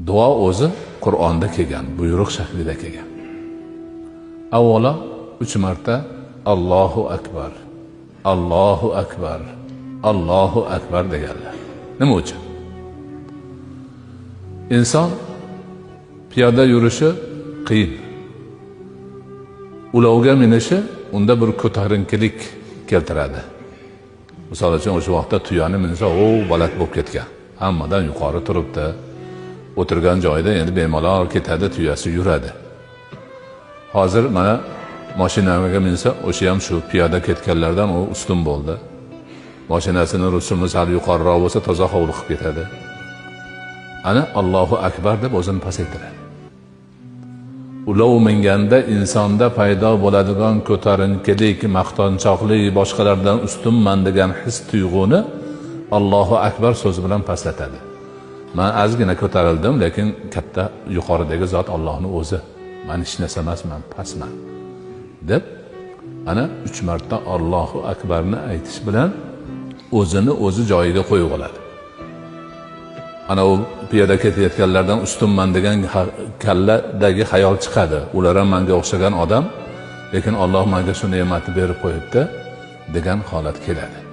Duo o'zi Qur'onda kelgan, buyruq shaklida kelgan. Avvalo 3 marta Allohu akbar, Allohu akbar, Allohu akbar deganlar. Nima uchun? Inson piyoda yurishi qiyin. Ulovga minishi unda bir ko'tarinkilik keltiradi. Misol uchun o'sha vaqtda tuyani minsa, baland bo'lib ketgan. Hammadan yuqori turibdi. O'tirgan joyida endi bemalol ketadi, tuyasi yuradi. Hozir mana mashinaga minsa, o'sha ham shu piyoda ketganlardan u ustun bo'ldi. Mashinasini rusumi sal yuqoriroq bo'lsa, toza hovliqib ketadi. Ana Allohu akbar deb o'zini pasaytiradi. Ulov minganda insonda paydo bo'ladigan ko'tarinkilik, maqtanchoqlik, boshqalardan ustunman degan his tuyg'uni Allohu akbar so'zi bilan pastlatadi. Men ozgina ko'tarildim, lekin katta yuqoridagi zot Allohning o'zi. Men hech narsa emasman, pastman deb ana 3 marta Allohu akbarni aytish bilan o'zini o'zi joyiga qo'yib oladi. Ana u piyoda ketayotganlardan ustunman degan kalladagi xayol chiqadi. Ular ham menga o'xshagan odam, lekin Alloh menga shu ne'matni berib qo'yibdi degan holat keladi.